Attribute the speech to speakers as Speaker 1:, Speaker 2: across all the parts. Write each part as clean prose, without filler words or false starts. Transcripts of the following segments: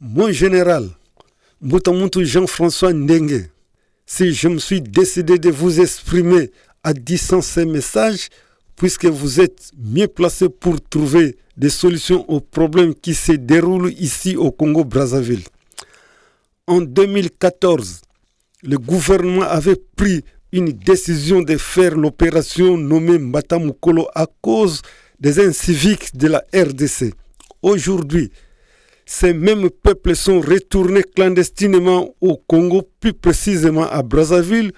Speaker 1: Mon général, Mbutamuntu Jean-François Ndenge, si je me suis décidé de vous exprimer à distance ces messages, puisque vous êtes mieux placé pour trouver des solutions aux problèmes qui se déroulent ici au Congo-Brazzaville. En 2014, le gouvernement avait pris une décision de faire l'opération nommée Mbatamukolo à cause des inciviques de la RDC. Aujourd'hui, ces mêmes peuples sont retournés clandestinement au Congo, plus précisément à Brazzaville,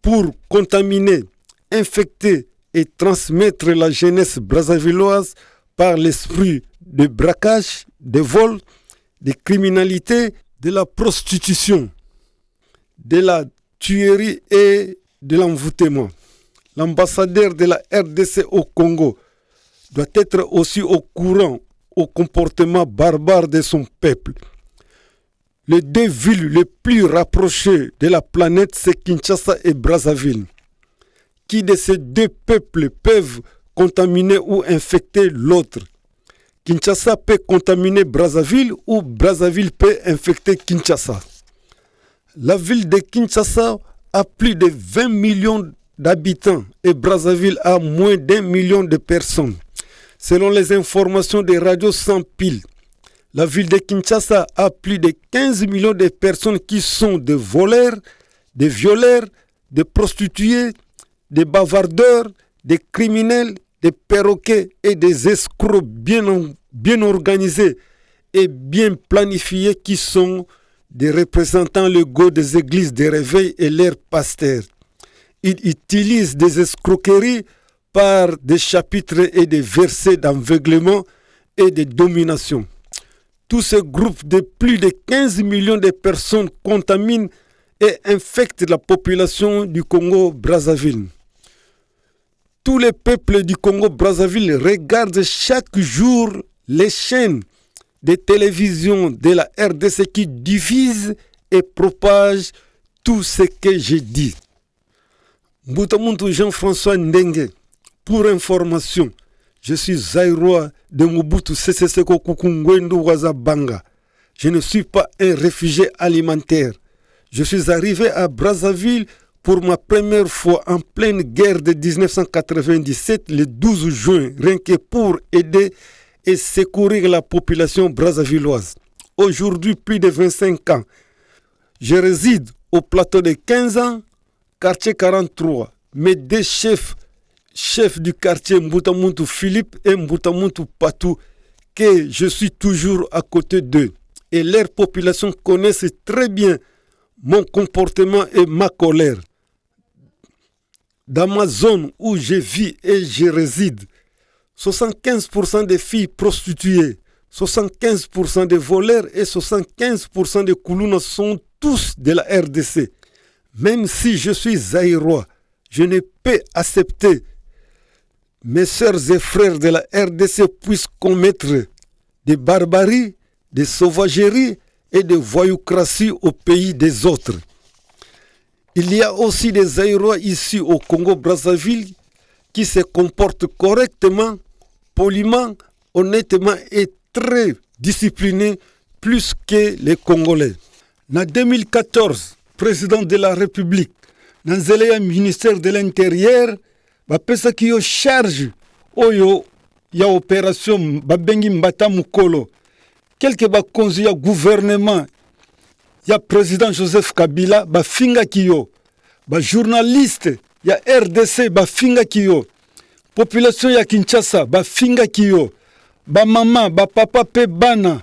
Speaker 1: pour contaminer, infecter et transmettre la jeunesse brazzavilloise par l'esprit de braquage, de vol, de criminalité, de la prostitution, de la tuerie et de l'envoûtement. L'ambassadeur de la RDC au Congo doit être aussi au courant au comportement barbare de son peuple. Les deux villes les plus rapprochées de la planète, c'est Kinshasa et Brazzaville. Qui de ces deux peuples peuvent contaminer ou infecter l'autre? Kinshasa peut contaminer Brazzaville ou Brazzaville peut infecter Kinshasa. La ville de Kinshasa a plus de 20 millions d'habitants et Brazzaville a moins d'1 million de personnes. Selon les informations des radios sans pile, la ville de Kinshasa a plus de 15 millions de personnes qui sont des voleurs, des violeurs, des prostituées, des bavardeurs, des criminels, des perroquets et des escrocs bien organisés et bien planifiés qui sont des représentants légaux des églises de réveil et leurs pasteurs. Ils utilisent des escroqueries par des chapitres et des versets d'aveuglement et de domination. Tous ces groupes de plus de 15 millions de personnes contaminent et infectent la population du Congo-Brazzaville. Tous les peuples du Congo-Brazzaville regardent chaque jour les chaînes de télévision de la RDC qui divisent et propagent tout ce que j'ai dit. Mbutamuntu Jean-François Ndenge, pour information, je suis Zaïrois de Mobutu Sese Seko Kukungwendu Wazabanga. Je ne suis pas un réfugié alimentaire. Je suis arrivé à Brazzaville pour ma première fois en pleine guerre de 1997, le 12 juin, rien que pour aider et secourir la population brazzavilloise. Aujourd'hui, plus de 25 ans, je réside au plateau de 15 ans, quartier 43. Mes deux chefs du quartier Mbutamuntu Philippe et Mbutamuntu Patou, que je suis toujours à côté d'eux. Et leur population connaissent très bien mon comportement et ma colère. Dans ma zone où je vis et je réside, 75% des filles prostituées, 75% des voleurs et 75% des Koulouna sont tous de la RDC. Même si je suis zaïrois, je ne peux accepter mes sœurs et frères de la RDC puissent commettre des barbaries, des sauvageries et des voyoucraties au pays des autres. Il y a aussi des Zaïrois ici au Congo-Brazzaville qui se comportent correctement, poliment, honnêtement et très disciplinés plus que les Congolais. En 2014, président de la République, dans le ministère de l'Intérieur, bapesa ki yo charge oyo ya opération babengi Mbatamukolo. Quelque bakonzi ya gouvernement ya président Joseph Kabila bafinga kiyo, ba journaliste ya RDC bafinga kiyo, population ya Kinshasa bafinga kiyo, ba mama ba papa pe bana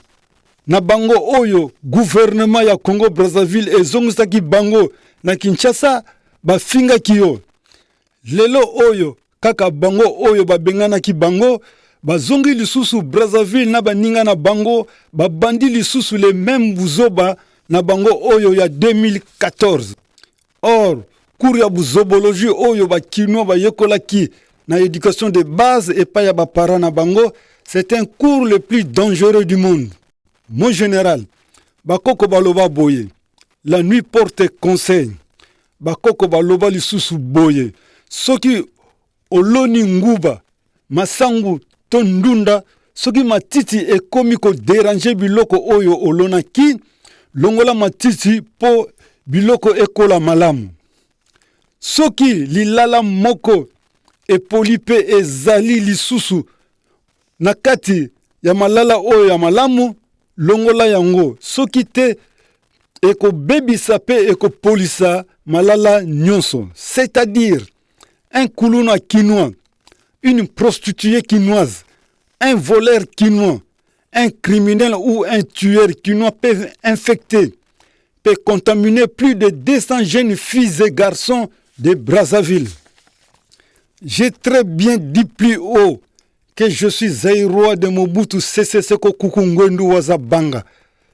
Speaker 1: na bango oyo gouvernement ya Congo Brazzaville ezongisa bango na Kinshasa bafinga kiyo. Lelo oyo kaka bango oyo babengana ki bango bazongi lisusu Brazzaville na baninga na bango babandi lisusu les mêmes buzoba na bango oyo ya 2014. Or cours ya buzobologie oyo bakino bayekolaki na éducation de base et pas ya bapara na bango, c'est un cours le plus dangereux du monde. Mon général, bakoko baloba boye, la nuit porte conseil. Bakoko baloba lisusu boye. Soki oloni nguba, masangu, tondunda, soki matiti ekomi koderange biloko oyo olonaki, longola matiti po biloko ekola malamu. Soki lilala moko epoli pe ezali lisusu na kati ya malala oyo ya malamu, longola yango. Soki te ekobebisa pe ekopolisa malala nyonso. C'est-à-dire un kuluna quinois, une prostituée quinoise, un voleur quinois, un criminel ou un tueur quinois peuvent infecter, peut contaminer plus de 200 jeunes filles et garçons de Brazzaville. J'ai très bien dit plus haut que je suis Zaïrois de Mobutu Sese Seko Kuku Ngwendu Wazabanga.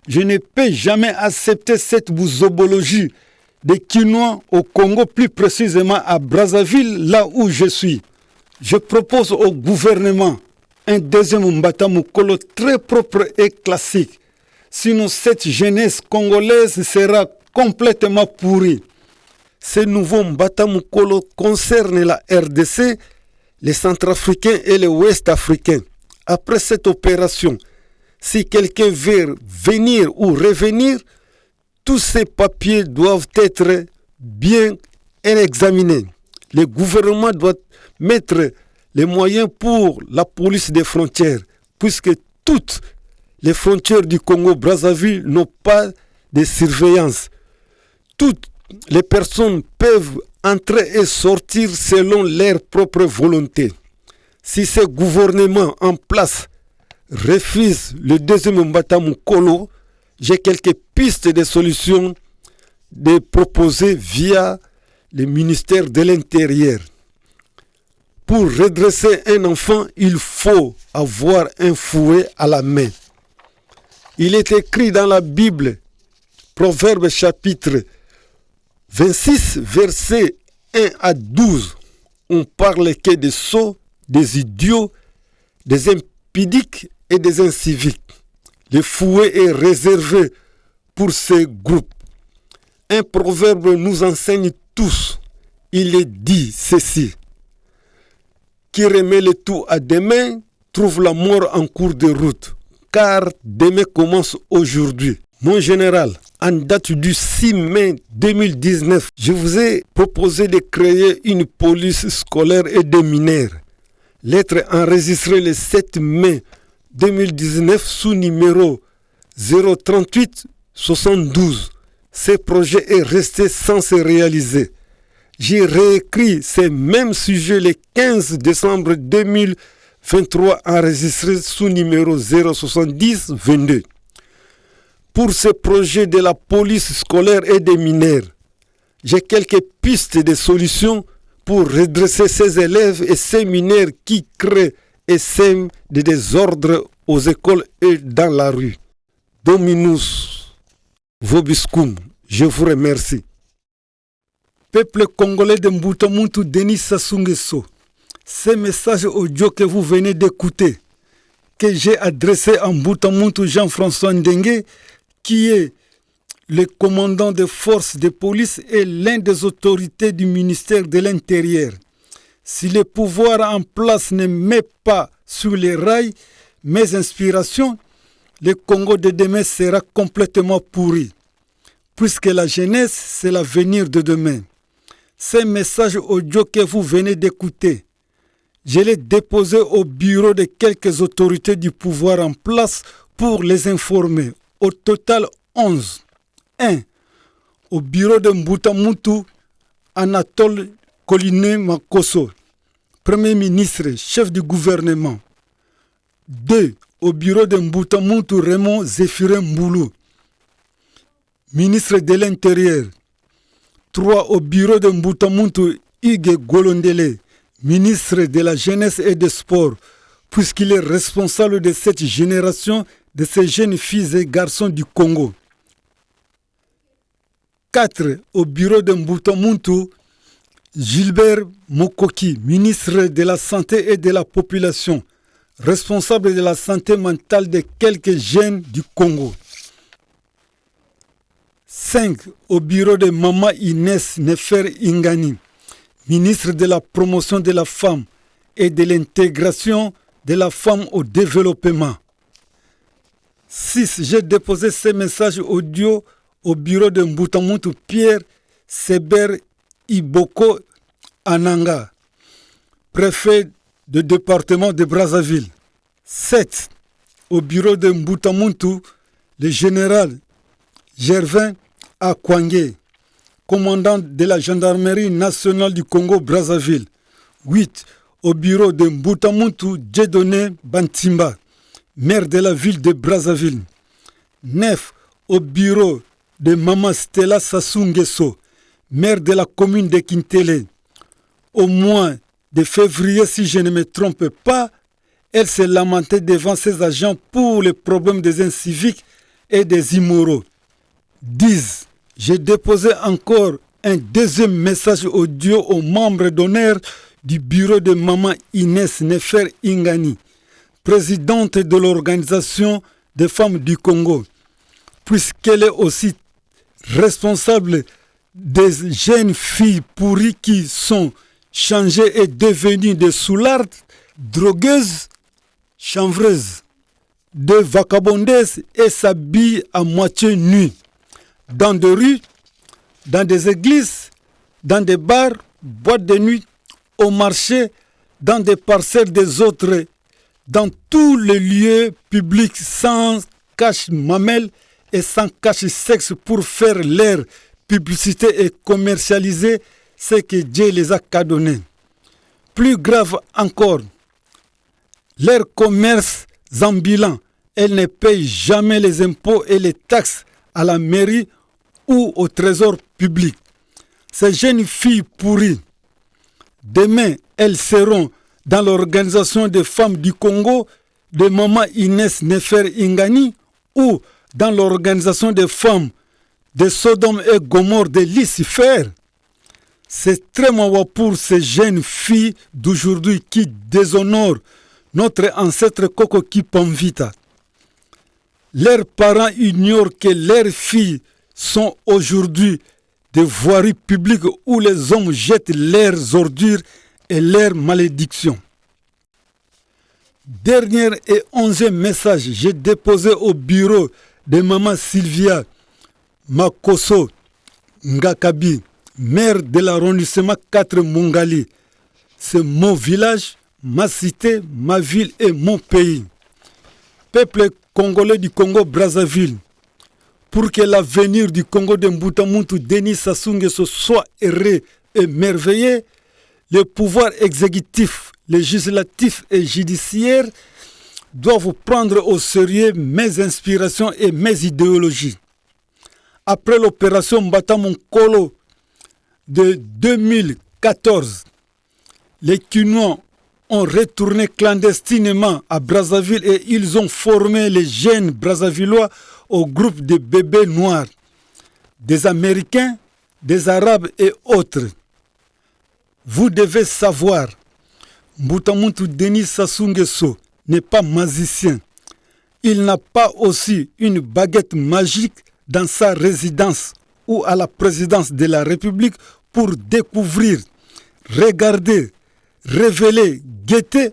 Speaker 1: Je ne peux jamais accepter cette bouzobologie des Quinois au Congo, plus précisément à Brazzaville, là où je suis. Je propose au gouvernement un deuxième Mbata Mukolo très propre et classique. Sinon, cette jeunesse congolaise sera complètement pourrie. Ce nouveau Mbata Mukolo concerne la RDC, les Centrafricains et les Ouest-Africains. Après cette opération, si quelqu'un veut venir ou revenir, tous ces papiers doivent être bien examinés. Le gouvernement doit mettre les moyens pour la police des frontières, puisque toutes les frontières du Congo-Brazzaville n'ont pas de surveillance. Toutes les personnes peuvent entrer et sortir selon leur propre volonté. Si ce gouvernement en place refuse le deuxième Mbata Mukolo, j'ai quelques pistes de solutions de proposer via le ministère de l'Intérieur. Pour redresser un enfant, il faut avoir un fouet à la main. Il est écrit dans la Bible, Proverbes chapitre 26, versets 1 à 12. On parle que des sots, des idiots, des impudiques et des inciviques. Le fouet est réservé pour ces groupes. Un proverbe nous enseigne tous. Il est dit ceci: qui remet le tout à demain trouve la mort en cours de route, car demain commence aujourd'hui. Mon général, en date du 6 mai 2019, je vous ai proposé de créer une police scolaire et des mineurs. Lettre enregistrée le 7 mai 2019 sous numéro 038 72. Ce projet est resté sans se réaliser. J'ai réécrit ce même sujet le 15 décembre 2023 enregistré sous numéro 070 22. Pour ce projet de la police scolaire et des mineurs, j'ai quelques pistes de solutions pour redresser ces élèves et ces mineurs qui créent et sèment des désordres aux écoles et dans la rue. Dominus Vobiscum, je vous remercie. Peuple congolais de Mbutamuntu, Denis Sassou Nguesso, ce message audio que vous venez d'écouter, que j'ai adressé à Mbutamuntu Jean-François Ndengue, qui est le commandant des forces de police et l'un des autorités du ministère de l'Intérieur. Si le pouvoir en place ne met pas sur les rails mes inspirations, le Congo de demain sera complètement pourri, puisque la jeunesse, c'est l'avenir de demain. Ce message audio que vous venez d'écouter, je l'ai déposé au bureau de quelques autorités du pouvoir en place pour les informer. Au total 11. 1. Au bureau de Mbutamuntu, Anatole Coliné Makosso, Premier ministre, chef du gouvernement. 2. Au bureau de Mbutamuntu, Raymond Zéphirin Mboulou, ministre de l'Intérieur. 3. Au bureau de Mbutamuntu, Hugues Golondele, ministre de la Jeunesse et des Sports, puisqu'il est responsable de cette génération de ces jeunes filles et garçons du Congo. 4. Au bureau de Mbutamuntu, Gilbert Mokoki, ministre de la Santé et de la Population, responsable de la santé mentale de quelques jeunes du Congo. 5. Au bureau de Mama Inès Nefer Ingani, ministre de la Promotion de la Femme et de l'Intégration de la femme au développement. 6. J'ai déposé ces messages audio au bureau de Mbutamuntu Pierre Seber Iboko Ananga, préfet du département de Brazzaville. 7. Au bureau de Mbutamuntu, le général Gervin Akwangé, commandant de la gendarmerie nationale du Congo-Brazzaville. 8. Au bureau de Mbutamuntu Dieudonné Bantimba, maire de la ville de Brazzaville. 9. Au bureau de Maman Stella Sassou Nguesso, maire de la commune de Kintele. Au mois de février, si je ne me trompe pas, elle s'est lamentée devant ses agents pour les problèmes des inciviques et des immoraux. 10. J'ai déposé encore un deuxième message audio aux membres d'honneur du bureau de Maman Inès Nefer Ingani, présidente de l'Organisation des femmes du Congo, puisqu'elle est aussi responsable des jeunes filles pourries qui sont changées et devenues des soulardes, drogueuses, chanvreuses, de vagabondesses et s'habillent à moitié nues, dans des rues, dans des églises, dans des bars, boîtes de nuit, au marché, dans des parcelles des autres, dans tous les lieux publics sans cache-mamelle et sans cache-sexe pour faire leur publicité et commercialiser ce que Dieu les a cadonnés. Plus grave encore, leur commerce ambulant, elles ne payent jamais les impôts et les taxes à la mairie ou au trésor public. Ces jeunes filles pourries, demain, elles seront dans l'Organisation des femmes du Congo de Maman Inès Nefer Ingani ou dans l'Organisation des femmes de Sodome et Gomorrhe de Lucifer. C'est très mauvais pour ces jeunes filles d'aujourd'hui qui déshonorent notre ancêtre Koko Kipamvita. Leurs parents ignorent que leurs filles sont aujourd'hui des voiries publiques où les hommes jettent leurs ordures et leurs malédictions. Dernier et 11e message, j'ai déposé au bureau de Maman Sylvia Makoso Ngakabi, maire de l'arrondissement 4 Mongali. C'est mon village, ma cité, ma ville et mon pays. Peuple congolais du Congo-Brazzaville, pour que l'avenir du Congo de Mbutamuntu Denis Sassou Nguesso soit heureux et merveilleux, le pouvoir exécutif, législatif et judiciaire doivent prendre au sérieux mes inspirations et mes idéologies. Après l'opération Mbata Monkolo de 2014, les Kinois ont retourné clandestinement à Brazzaville et ils ont formé les jeunes Brazzavillois au groupe de bébés noirs, des Américains, des Arabes et autres. Vous devez savoir, Mbutamuntu Denis Sassou Nguesso n'est pas magicien. Il n'a pas aussi une baguette magique dans sa résidence ou à la présidence de la République pour découvrir, regarder, révéler, guetter,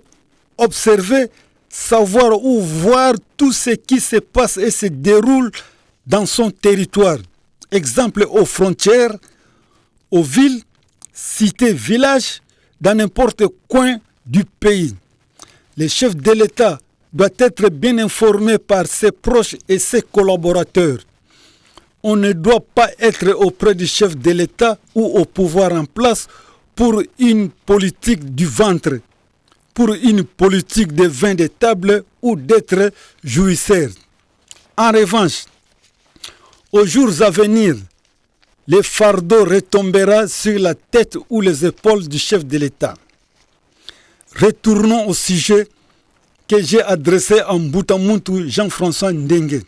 Speaker 1: observer, savoir ou voir tout ce qui se passe et se déroule dans son territoire. Exemple aux frontières, aux villes, cités, villages, dans n'importe coin du pays. Le chef de l'État doit être bien informé par ses proches et ses collaborateurs. On ne doit pas être auprès du chef de l'État ou au pouvoir en place pour une politique du ventre, pour une politique de vin de table ou d'être jouisseur. En revanche, aux jours à venir, le fardeau retombera sur la tête ou les épaules du chef de l'État. Retournons au sujet que j'ai adressé à Mbutamuntu Jean-François Ndenge.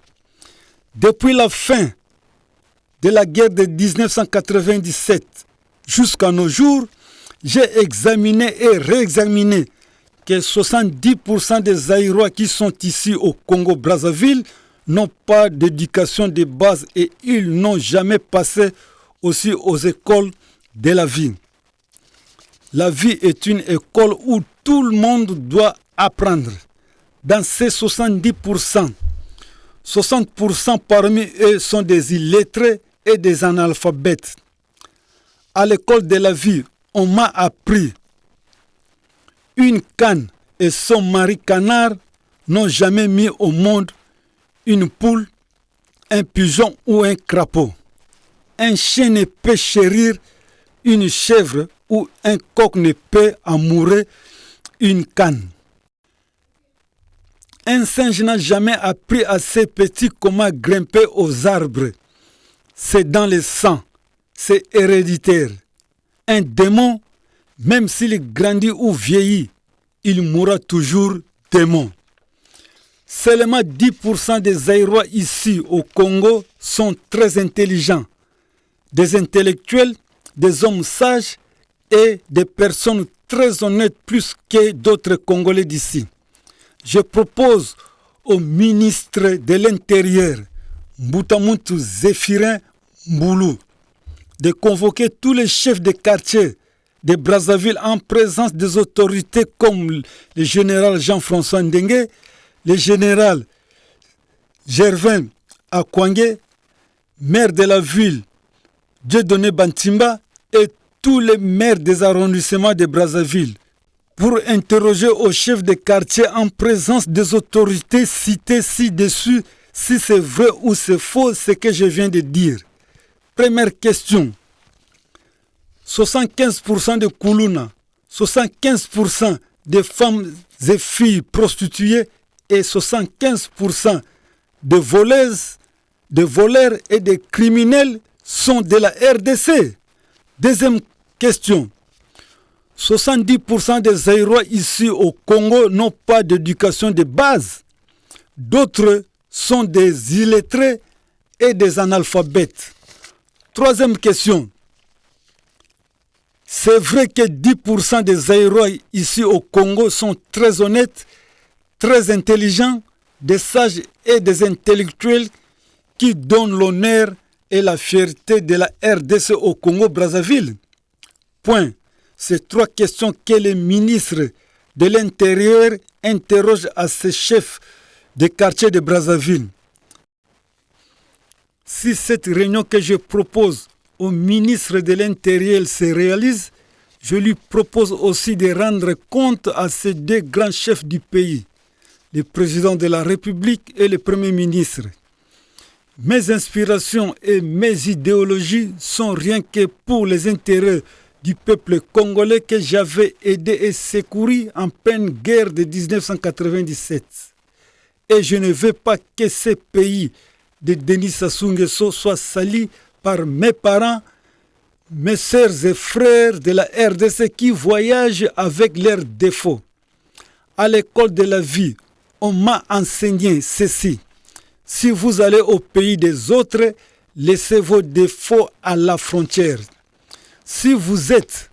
Speaker 1: Depuis la fin de la guerre de 1997 jusqu'à nos jours, j'ai examiné et réexaminé que 70% des Zaïrois qui sont ici au Congo-Brazzaville n'ont pas d'éducation de base et ils n'ont jamais passé aussi aux écoles de la vie. La vie est une école où tout le monde doit apprendre. Dans ces 70%, 60% parmi eux sont des illettrés et des analphabètes. À l'école de la vie, on m'a appris une canne et son mari canard n'ont jamais mis au monde une poule, un pigeon ou un crapaud. Un chien ne peut chérir une chèvre ou un coq ne peut amourer une canne. Un singe n'a jamais appris à ses petits comment grimper aux arbres. C'est dans le sang, c'est héréditaire. Un démon, même s'il grandit ou vieillit, il mourra toujours démon. Seulement 10% des Zaïrois ici au Congo sont très intelligents. Des intellectuels, des hommes sages et des personnes très honnêtes plus que d'autres Congolais d'ici. Je propose au ministre de l'Intérieur, Mbutamuntu Zéphirin Mboulou, de convoquer tous les chefs de quartier de Brazzaville en présence des autorités comme le général Jean-François Ndengue, le général Gervin Akwangé, maire de la ville Dieudonné Bantimba et tous les maires des arrondissements de Brazzaville pour interroger au chef de quartier en présence des autorités citées ci-dessus si c'est vrai ou c'est faux ce que je viens de dire. Première question. 75% de Koulouna, 75% de femmes et filles prostituées et 75% de voleuses, de voleurs et de criminels sont de la RDC. Deuxième question. 70% des Zaïrois ici au Congo n'ont pas d'éducation de base. D'autres sont des illettrés et des analphabètes. Troisième question. C'est vrai que 10% des Zaïrois ici au Congo sont très honnêtes, très intelligents, des sages et des intellectuels qui donnent l'honneur et la fierté de la RDC au Congo-Brazzaville. Point. Ces trois questions que le ministre de l'Intérieur interroge à ses chefs de quartier de Brazzaville. Si cette réunion que je propose au ministre de l'Intérieur se réalise, je lui propose aussi de rendre compte à ces deux grands chefs du pays, le président de la République et le Premier ministre. Mes inspirations et mes idéologies sont rien que pour les intérêts du peuple congolais que j'avais aidé et secouru en pleine guerre de 1997. Et je ne veux pas que ce pays de Denis Sassou Nguesso soit sali par mes parents, mes sœurs et frères de la RDC qui voyagent avec leurs défauts. À l'école de la vie, on m'a enseigné ceci. Si vous allez au pays des autres, laissez vos défauts à la frontière. Si vous êtes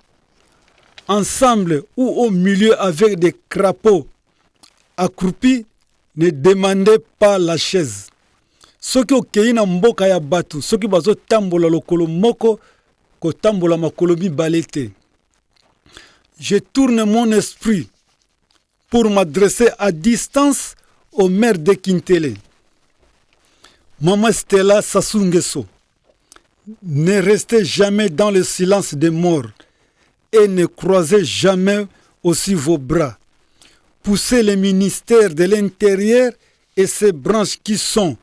Speaker 1: ensemble ou au milieu avec des crapauds accroupis, ne demandez pas la chaise. Soki okei na mboka ya batu, soki bazo tambola lokolo moko, ko tambola makolo mibale te. Je tourne mon esprit pour m'adresser à distance au maire de Kintele. Maman Stella Sassou Nguesso, ne restez jamais dans le silence des morts et ne croisez jamais aussi vos bras. Poussez le ministère de l'Intérieur et ses branches qui sont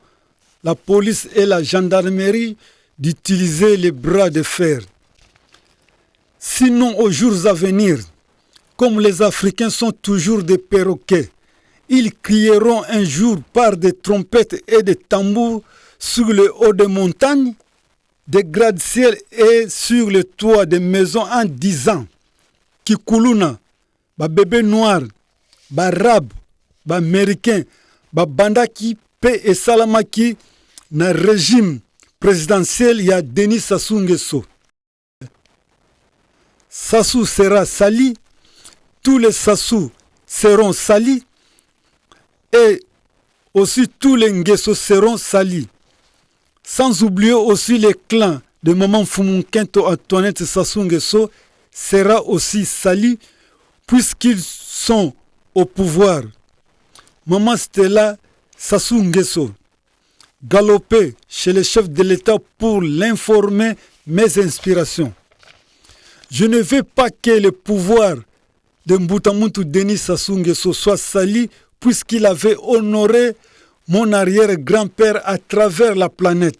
Speaker 1: la police et la gendarmerie d'utiliser les bras de fer. Sinon, aux jours à venir, comme les Africains sont toujours des perroquets, ils crieront un jour par des trompettes et des tambours sur le haut des montagnes, des gratte-ciel et sur le toit des maisons en disant Kikuluna, ba bébé noir, ba rab, ba américain, ba bandaki pe et salamaki na régime présidentiel ya Denis Sassou Nguesso. Sassou sera sali, tous les Sassou seront salis et aussi tous les Nguesso seront salis. Sans oublier aussi les clans de Maman Fumunkento Antoinette Sassou Nguesso sera aussi sali puisqu'ils sont au pouvoir, Maman Stella Sassou Nguesso, galopé chez le chef de l'État pour l'informer mes inspirations. Je ne veux pas que le pouvoir de Mbutamuntu Denis Sassou Nguesso soit sali puisqu'il avait honoré mon arrière-grand-père à travers la planète.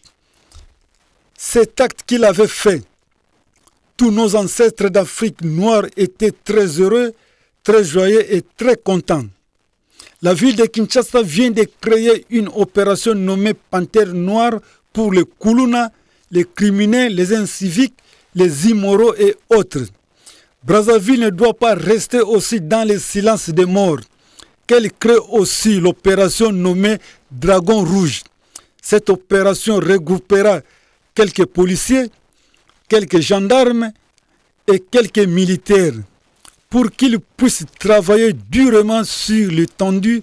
Speaker 1: Cet acte qu'il avait fait, tous nos ancêtres d'Afrique noire étaient très heureux, très joyeux et très contents. La ville de Kinshasa vient de créer une opération nommée Panthère Noire pour les Kuluna, les criminels, les inciviques, les immoraux et autres. Brazzaville ne doit pas rester aussi dans le silence des morts. Qu'elle crée aussi l'opération nommée Dragon Rouge. Cette opération regroupera quelques policiers, quelques gendarmes et quelques militaires pour qu'ils puissent travailler durement sur l'étendue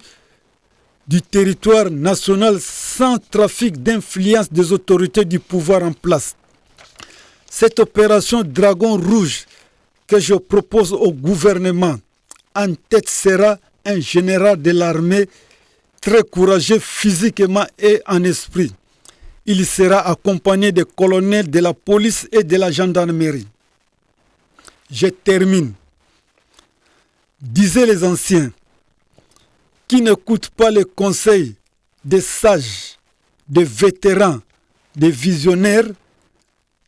Speaker 1: du territoire national sans trafic d'influence des autorités du pouvoir en place. Cette opération Dragon Rouge que je propose au gouvernement, en tête sera un général de l'armée très courageux physiquement et en esprit. Il sera accompagné des colonels de la police et de la gendarmerie. Je termine. Disaient les anciens, qui n'écoutent pas les conseils des sages, des vétérans, des visionnaires,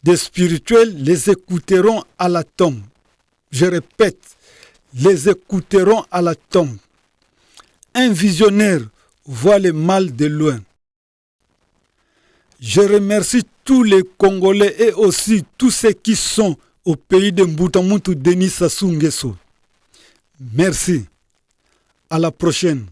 Speaker 1: des spirituels, les écouteront à la tombe. Je répète, les écouteront à la tombe. Un visionnaire voit le mal de loin. Je remercie tous les Congolais et aussi tous ceux qui sont au pays de Mbutamuntu Denis Sassou Nguesso. Merci. À la prochaine.